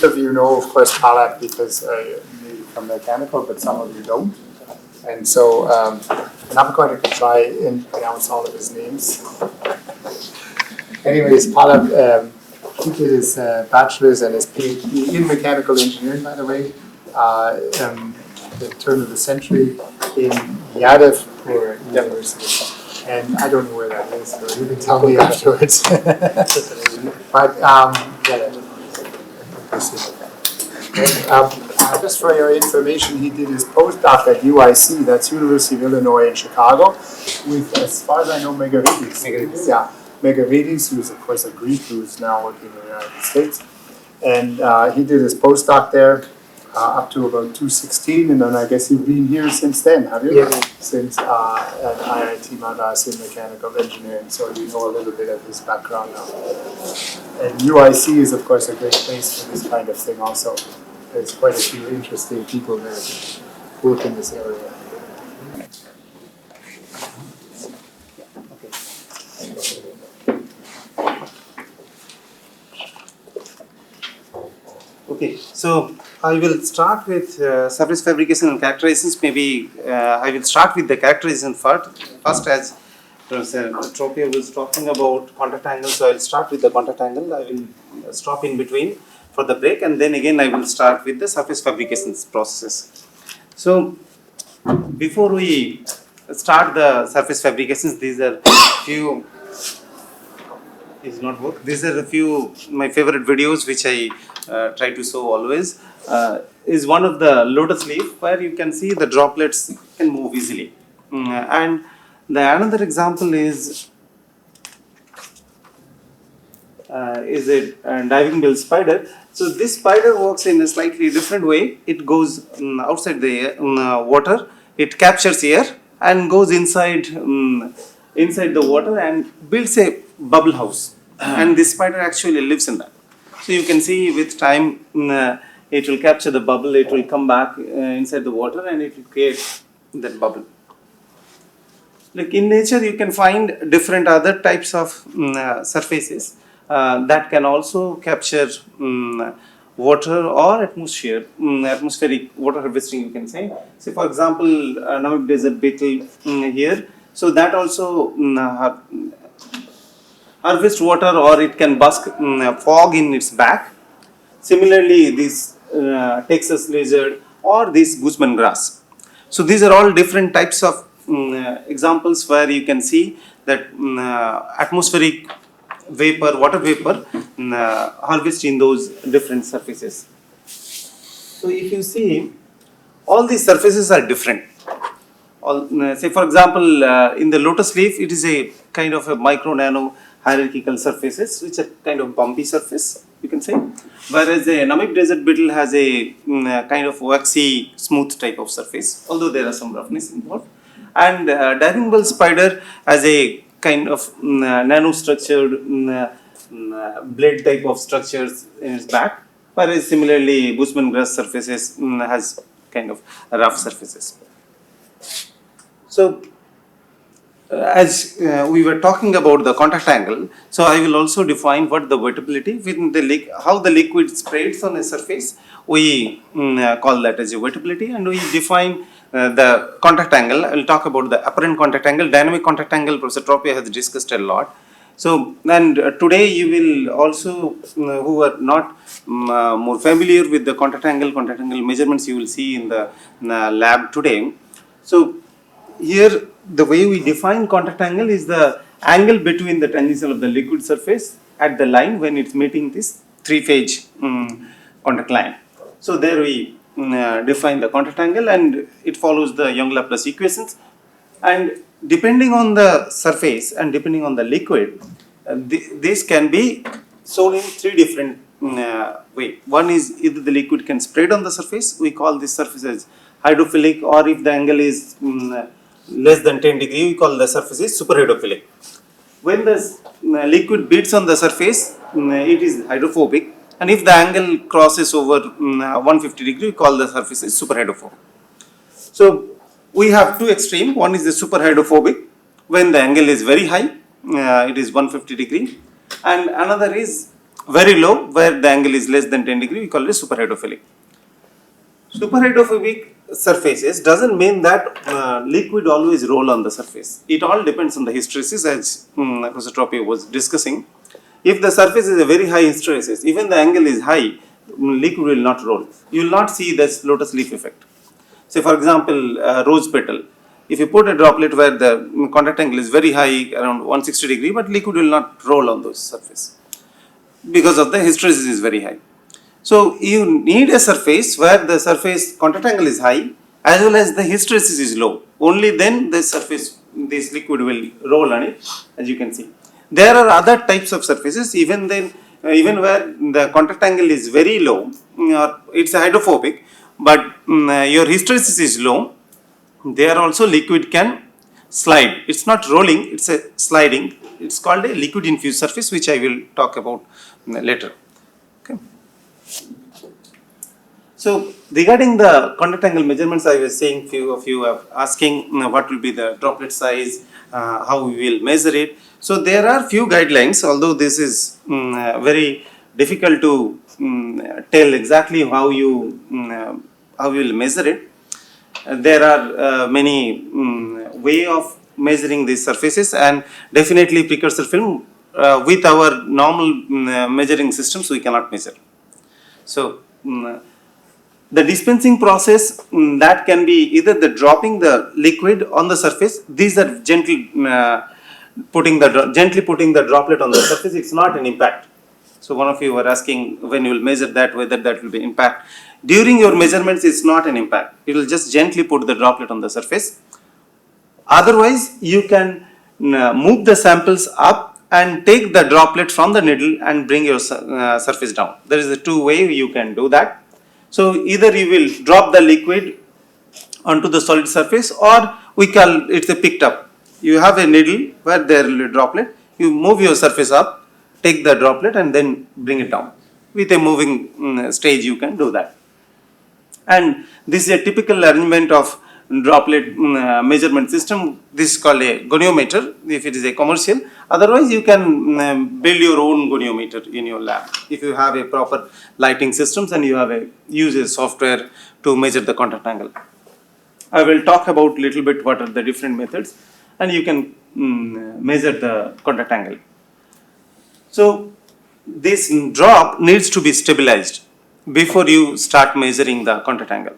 most of you know, of course, Pallab because maybe from mechanical, but some of you don't. And so I'm not going to try and pronounce all of his names. Anyways, Pallab, he did his bachelor's and his PhD in mechanical engineering, by the way, the turn of the century in Yadavpur University. And I don't know where that is, so you can tell me afterwards. But just for your information, he did his postdoc at UIC, that's University of Illinois in Chicago, with, as far as I know, Megarides. Yeah, Megarides, who's of course a Greek who's now working in the United States. And he did his postdoc there up to about 2016, and then I guess you've been here since then, have you? Yeah. Since at IIT Madras in mechanical engineering, so you know a little bit of his background now. And UIC is of course a great place for this kind of thing also. There's quite a few interesting people there who work in this area. Okay, so I will start with surface fabrication and characterizations. Maybe I will start with the characterization first, as Tropia was talking about contact angle. So I will start with the contact angle. I will stop in between for the break, and then again I will start with the surface fabrication processes. So before we start the surface fabrications, these are few. Is not work. These are a few my favorite videos which I try to show always. Is one of the lotus leaf where you can see the droplets can move easily. And the another example is a diving bell spider. So this spider works in a slightly different way. It goes outside the water. It captures air and goes inside the water and builds a bubble house, and this spider actually lives in that. So you can see with time it will capture the bubble, it will come back inside the water, and it will create that bubble. Like in nature you can find different other types of surfaces that can also capture water or atmospheric water harvesting, you can say. So for example, Namib desert beetle here. So that also harvest water, or it can busk fog in its back. Similarly, this Texas lizard or this gooseman grass. So these are all different types of examples where you can see that atmospheric vapor, water vapor harvest in those different surfaces. So if you see, all these surfaces are different. Say for example, in the lotus leaf, it is a kind of a micro nano hierarchical surfaces, which are kind of bumpy surface, you can say. Whereas a Namib desert beetle has a kind of waxy, smooth type of surface, although there are some roughness involved. And diving bell spider has a kind of nano-structured blade type of structures in its back. Whereas similarly, gooseman grass surfaces has kind of rough surfaces. So, as we were talking about the contact angle, so I will also define what the wettability within the how the liquid spreads on a surface. We call that as a wettability, and we define the contact angle. I will talk about the apparent contact angle, dynamic contact angle. Professor Tropia has discussed a lot. So, and today you will also, who are not more familiar with the contact angle measurements, you will see in the lab today. So, here the way we define contact angle is the angle between the tangential of the liquid surface at the line when it's meeting this three-phase contact line. So there we define the contact angle, and it follows the Young-Laplace equations. And depending on the surface and depending on the liquid, this can be shown in three different ways. One is either the liquid can spread on the surface. We call this surface as hydrophilic, or if the angle is less than 10 degree, we call the surface is superhydrophilic. When the liquid beats on the surface, it is hydrophobic, and if the angle crosses over 150 degree, we call the surface is superhydrophobic. So we have two extremes. One is the superhydrophobic, when the angle is very high, it is 150 degree, and another is very low where the angle is less than 10 degree, we call it superhydrophilic. Superhydrophobic surfaces doesn't mean that liquid always roll on the surface. It all depends on the hysteresis, as Professor Tropi was discussing. If the surface is a very high hysteresis, even the angle is high, liquid will not roll. You will not see this lotus leaf effect. Say for example, rose petal. If you put a droplet where the contact angle is very high, around 160 degree, but liquid will not roll on those surface because of the hysteresis is very high. So you need a surface where the surface contact angle is high as well as the hysteresis is low. Only then the surface, this liquid will roll on it, as you can see. There are other types of surfaces, even then, even where the contact angle is very low, it's hydrophobic, but your hysteresis is low. There also liquid can slide. It's not rolling, it's a sliding. It's called a liquid infused surface, which I will talk about later. Okay. So regarding the contact angle measurements, I was saying few of you are asking what will be the droplet size, how we will measure it. So there are few guidelines, although this is very difficult to tell exactly how you will measure it. There are many way of measuring these surfaces, and definitely precursor film with our normal measuring systems we cannot measure. So the dispensing process that can be either the dropping the liquid on the surface. These are gently putting the droplet on the surface. It's not an impact. So one of you were asking when you will measure that, whether that will be impact. During your measurements, it's not an impact. It will just gently put the droplet on the surface. Otherwise, you can move the samples up and take the droplet from the needle and bring your surface down. There is a two way you can do that. So either you will drop the liquid onto the solid surface, or we call it's a picked up. You have a needle where there will be a droplet. You move your surface up, take the droplet and then bring it down. With a moving stage, you can do that. And this is a typical arrangement of droplet measurement system. This is called a goniometer if it is a commercial. Otherwise, you can build your own goniometer in your lab if you have a proper lighting systems and you have use a software to measure the contact angle. I will talk about little bit what are the different methods, and you can measure the contact angle. So this drop needs to be stabilized before you start measuring the contact angle.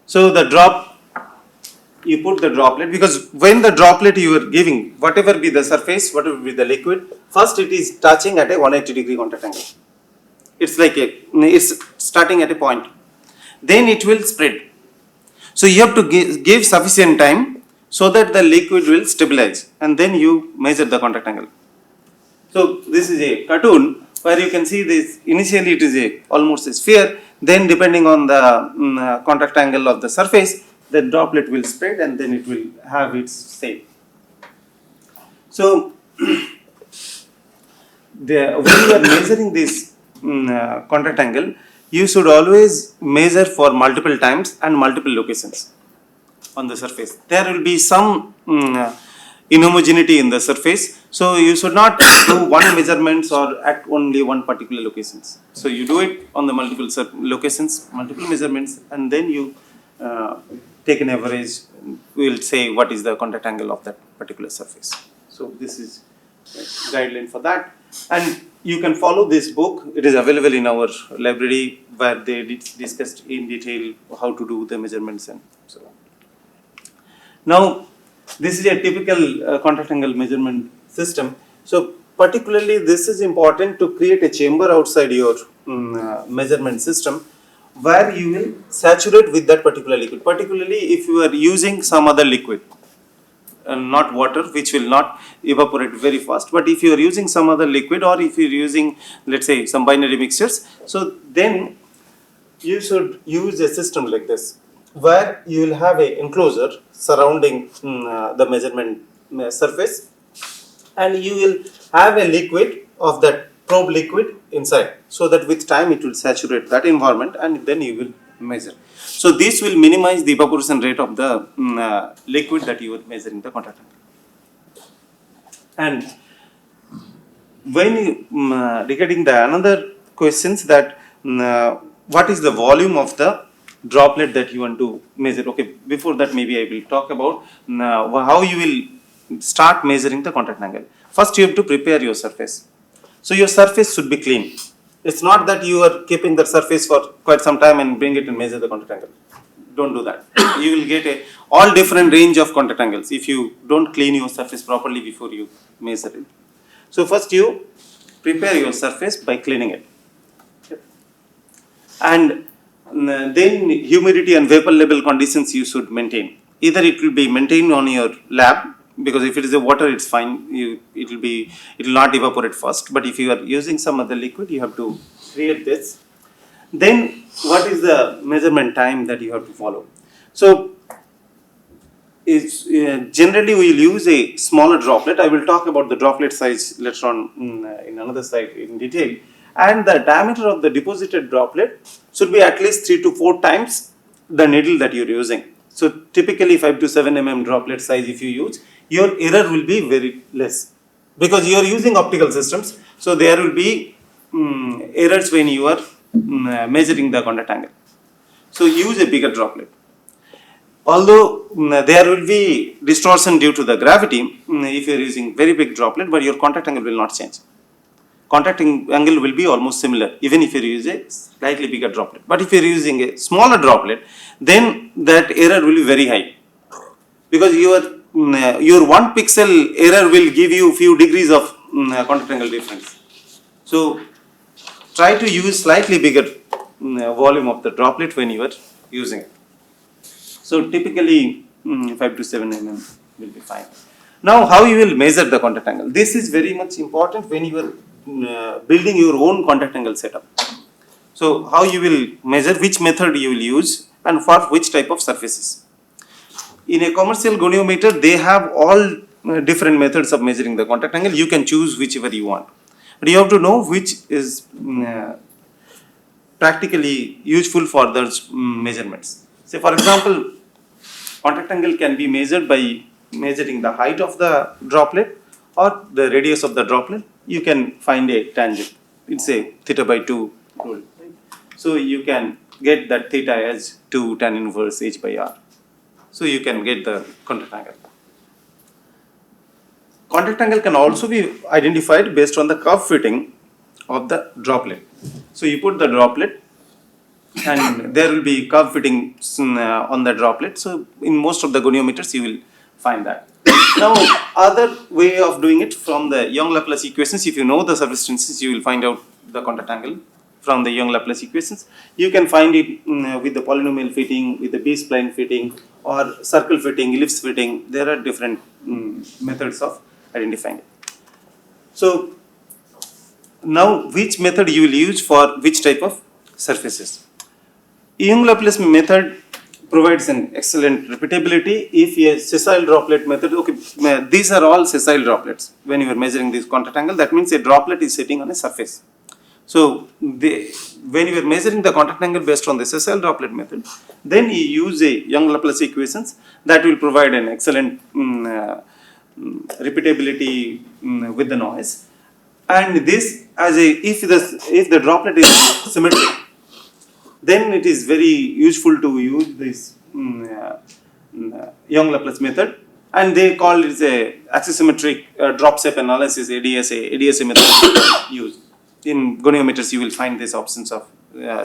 So the drop, you put the droplet, because when the droplet you are giving, whatever be the surface, whatever be the liquid, first it is touching at a 180 degree contact angle. It's like it's starting at a point. Then it will spread. So you have to give sufficient time so that the liquid will stabilize, and then you measure the contact angle. So this is a cartoon where you can see this. Initially it is almost a sphere. Then depending on the contact angle of the surface, the droplet will spread and then it will have its shape. So when you are measuring this contact angle, you should always measure for multiple times and multiple locations on the surface. There will be some inhomogeneity in the surface, so you should not do one measurements or at only one particular locations. So you do it on the multiple locations, multiple measurements, and then you take an average. We will say what is the contact angle of that particular surface. So this is a guideline for that, and you can follow this book. It is available in our library where they discussed in detail how to do the measurements and so on. Now, this is a typical contact angle measurement system. So particularly this is important to create a chamber outside your measurement system where you will saturate with that particular liquid, particularly if you are using some other liquid. Not water, which will not evaporate very fast, but if you are using some other liquid, or if you are using, let's say, some binary mixtures, so then you should use a system like this where you will have a enclosure surrounding the measurement surface, and you will have a liquid of that probe liquid inside, so that with time it will saturate that environment and then you will measure. So this will minimize the evaporation rate of the liquid that you are measuring the contact angle. And when regarding the another questions that what is the volume of the droplet that you want to measure? Okay, before that maybe I will talk about how you will start measuring the contact angle. First you have to prepare your surface. So your surface should be clean. It's not that you are keeping the surface for quite some time and bring it and measure the contact angle. Don't do that. You will get a all different range of contact angles if you don't clean your surface properly before you measure it. So first you prepare your surface by cleaning it. And then humidity and vapor level conditions you should maintain. Either it will be maintained on your lab, because if it is a water it's fine, it will not evaporate first, but if you are using some other liquid you have to create this. Then what is the measurement time that you have to follow? So is generally we will use a smaller droplet. I will talk about the droplet size later on in another slide in detail. And the diameter of the deposited droplet should be at least 3 to 4 times the needle that you're using. So typically 5 to 7 mm droplet size if you use, your error will be very less, because you are using optical systems. So there will be errors when you are measuring the contact angle. So use a bigger droplet. Although there will be distortion due to the gravity if you are using very big droplet, but your contact angle will not change. Contact angle will be almost similar even if you use a slightly bigger droplet. But if you are using a smaller droplet, then that error will be very high, because your 1 pixel error will give you few degrees of contact angle difference. So try to use slightly bigger volume of the droplet when you are using it. So typically 5 to 7 mm will be fine. Now how you will measure the contact angle? This is very much important when you are building your own contact angle setup. So how you will measure, which method you will use and for which type of surfaces. In a commercial goniometer they have all different methods of measuring the contact angle. You can choose whichever you want, but you have to know which is practically useful for those measurements. Say for example, contact angle can be measured by measuring the height of the droplet or the radius of the droplet. You can find a tangent. It's a theta by 2 rule. So you can get that theta as 2 tan inverse h by r. So you can get the contact angle. Contact angle can also be identified based on the curve fitting of the droplet. So you put the droplet and there will be curve fitting on the droplet. So in most of the goniometers you will find that. Now other way of doing it from the Young-Laplace equations, if you know the surface tendencies you will find out the contact angle from the Young-Laplace equations. You can find it with the polynomial fitting, with the B-spline fitting or circle fitting, ellipse fitting. There are different methods of identifying it. So now which method you will use for which type of surfaces? Young-Laplace method provides an excellent repeatability. If a sessile droplet method, okay, these are all sessile droplets. When you are measuring this contact angle, that means a droplet is sitting on a surface. So when you are measuring the contact angle based on the sessile droplet method, then you use a Young-Laplace equations that will provide an excellent repeatability with the noise. And this as a if the droplet is symmetric, then it is very useful to use this Young-Laplace method, and they call it a axisymmetric drop shape analysis, ADSA method used. In goniometers you will find these options of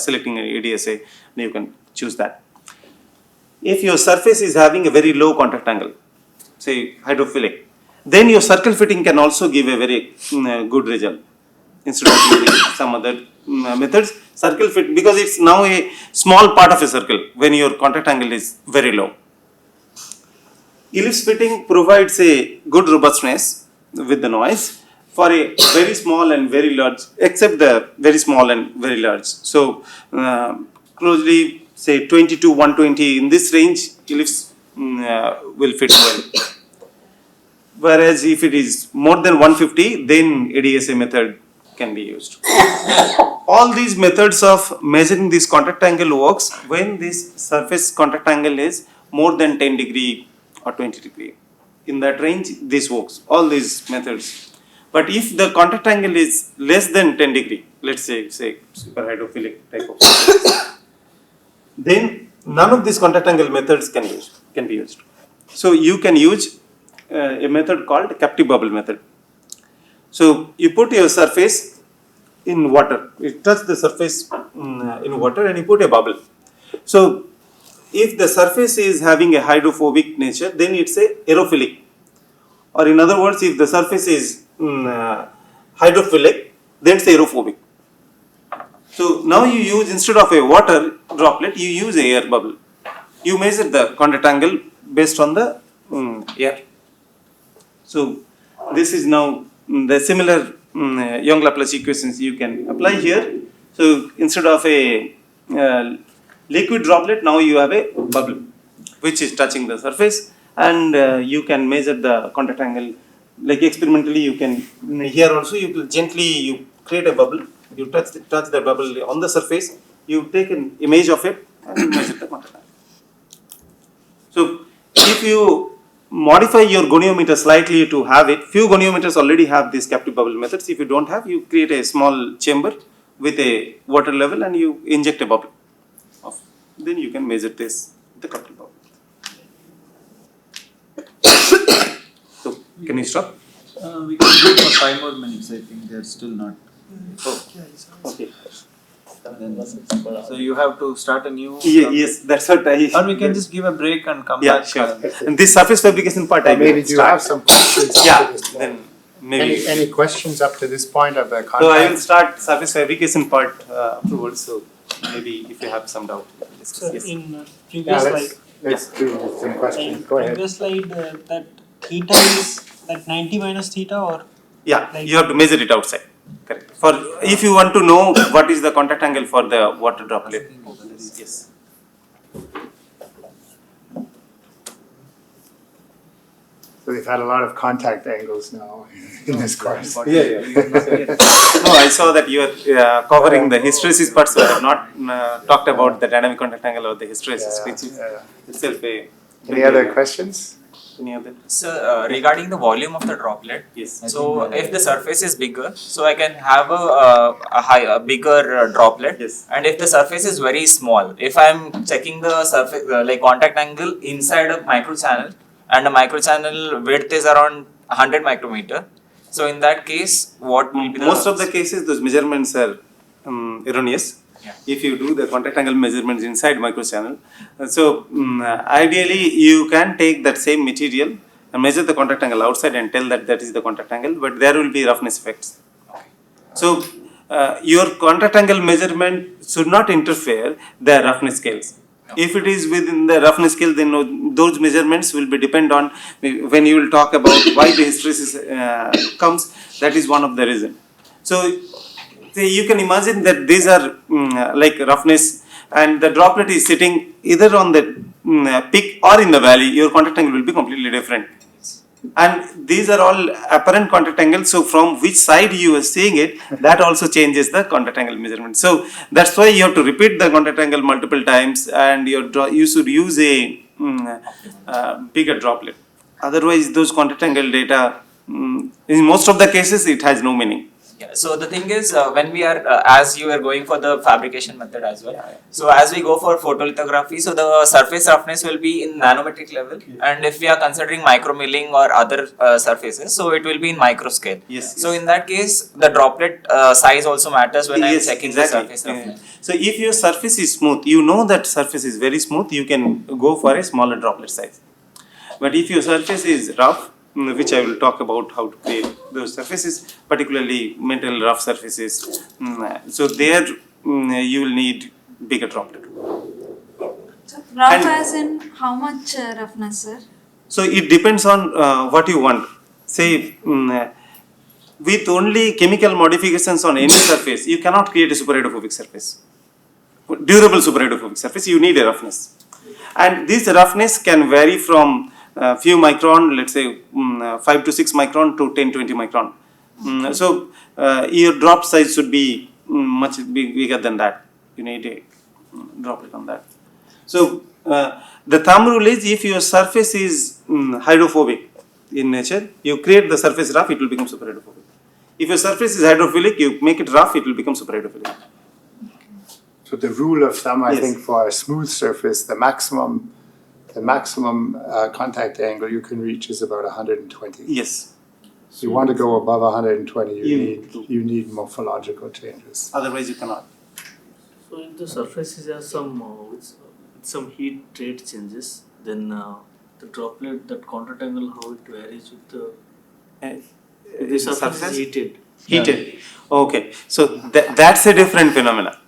selecting an ADSA, you can choose that. If your surface is having a very low contact angle, say hydrophilic, then your circle fitting can also give a very good result instead of using some other methods. Circle fit, because it's now a small part of a circle when your contact angle is very low. Ellipse fitting provides a good robustness with the noise for a very small and very large, except the very small and very large. So closely say 20 to 120 in this range, ellipse will fit well. Whereas if it is more than 150, then ADSA method can be used. All these methods of measuring this contact angle works when this surface contact angle is more than 10 degree or 20 degree. In that range this works, all these methods. But if the contact angle is less than 10 degree, let's say super hydrophilic type of surface, then none of these contact angle methods can be used. So you can use a method called captive bubble method. So you put your surface in water, you touch the surface in water and you put a bubble. So if the surface is having a hydrophobic nature, then it's a aerophilic. Or in other words, if the surface is hydrophilic, then it's aerophobic. So now you use, instead of a water droplet, you use a air bubble. You measure the contact angle based on the air. So this is now the similar Young Laplace equations you can apply here. So instead of a liquid droplet, now you have a bubble which is touching the surface, and you can measure the contact angle. Like experimentally, you can here also you create a bubble. You touch the bubble on the surface. You take an image of it and you measure the contact angle. So if you modify your goniometer slightly to have it, few goniometers already have these captive bubble methods. If you don't have, you create a small chamber with a water level and you inject a bubble. Then you can measure this with the captive bubble. So can you stop? We can do it for 5 more minutes. I think they're still not. Oh, okay. Then, so you have to start a new. Yes, that's what I. Or we can just give a break and come Yeah, back. sure. And this surface fabrication part, I Maybe will do you start. have some questions up Yeah, to this point? then maybe. Any questions up to this point of the So I will contact? start surface fabrication part afterwards. So maybe if you have some doubt, we can discuss. So Yes. in Yeah, previous slide, let's do some questions. in Go ahead. previous slide, that theta is that 90 minus theta, or Yeah, Like- you have to measure it outside. Correct. For if you want to know what is the contact angle for the water droplet. Yes. So we've had a lot of contact angles now in this course. No, I saw that you are covering the hysteresis part, so I have not talked about the dynamic contact angle or the hysteresis, Yeah, which is yeah. itself a. Any other questions? Any other? So regarding the volume of the droplet, Yes. so if the surface is bigger, so I can have a bigger droplet. Yes. And if the surface is very small, if I'm checking the surface like contact angle inside a microchannel, and the microchannel width is around 100 micrometer, so in that case, what will be the Most of the cases, those measurements are erroneous. Yeah. If you do the contact angle measurements inside microchannel, so ideally you can take that same material and measure the contact angle outside and tell that that is the contact angle, but there will be roughness effects. So your contact angle measurement should not interfere the roughness scales. If it is within the roughness scale, then those measurements will be depend on when you will talk about why the hysteresis comes. That is one of the reason. So you can imagine that these are like roughness, and the droplet is sitting either on the peak or in the valley. Your contact angle will be completely different. And these are all apparent contact angles, so from which side you are seeing it, that also changes the contact angle measurement. So that's why you have to repeat the contact angle multiple times, and you should use a bigger droplet. Otherwise, those contact angle data, in most of the cases, it has no meaning. Yeah, so the thing is, when we are, as you are going for the fabrication method as well, so as we go for photolithography, so the surface roughness will be in nanometric level, and if we are considering micromilling or other surfaces, so it will be in micro scale. Yes. So in that case, the droplet size also matters when I am Yes, checking exactly. the surface roughness. So if your surface is smooth, you know that surface is very smooth, you can go for a smaller droplet size. But if your surface is rough, which I will talk about how to create those surfaces, particularly metal rough surfaces. So there you will need bigger droplet. So rough And- as in how much roughness, sir? So it depends on what you want. Say with only chemical modifications on any surface, you cannot create a superhydrophobic surface. Durable superhydrophobic surface, you need a roughness. And this roughness can vary from few micron, let's say 5 to 6 micron to 10-20 micron. So your drop size should be much bigger than that. You need a droplet on that. So the thumb rule is, if your surface is hydrophobic in nature, you create the surface rough, it will become super hydrophobic. If your surface is hydrophilic, you make it rough, it will become super hydrophilic. So the rule of thumb, I Yes. think, for a smooth surface, the maximum contact angle you can reach is about 120. Yes. If you want to go above 120, You you need morphological changes. Otherwise, you cannot. So if the surfaces have with some heat rate changes, then the droplet, that contact angle, how it varies with the if the surface is heated. Heated. Okay. So that's a different phenomena.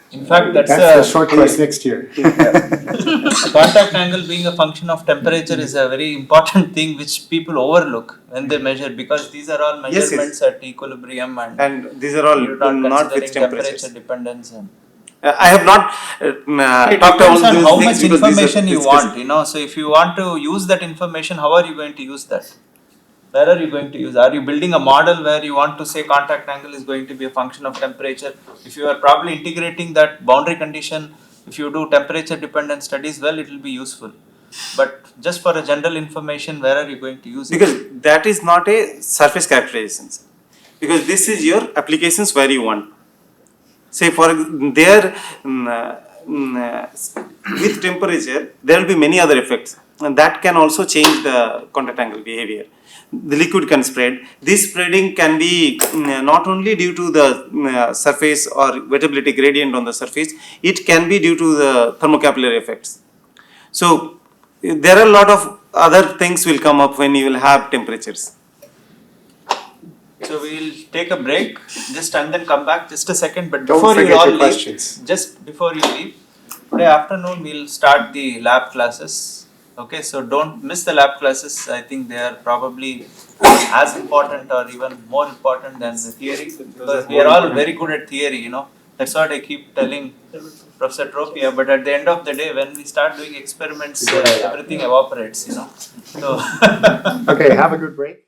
In fact, That's the short course next year. Contact angle being a function of temperature is a very important thing which people overlook when they measure, because these are all Yes, measurements at equilibrium and And these are all you're not not with considering temperatures. temperature dependence. And I have not it talked depends about on those how things much because these are information you discussed. want, So if you want to use that information, how are you going to use that? Where are you going to use? Are you building a model where you want to say contact angle is going to be a function of temperature? If you are probably integrating that boundary condition, if you do temperature dependent studies, well, it will be useful. But just for a general information, where are you going to use it? Because that is not a surface characterizations. Because this is your applications where you want. Say for there with temperature, there will be many other effects, and that can also change the contact angle behavior. The liquid can spread. This spreading can be not only due to the surface or wettability gradient on the surface, it can be due to the thermocapillary effects. So there are a lot of other things will come up when you will have temperatures. So we'll take a break, just and then come back just a second. But Don't before you forget all your leave, questions. just before you leave, today afternoon we'll start the lab classes. Okay, so don't miss the lab classes. I think they are probably as important or even more important than the theory, because we are all very good at theory. That's what I keep telling Professor Tropia. But at the end of the day, when we start doing experiments, everything evaporates. So. Okay, have a good break.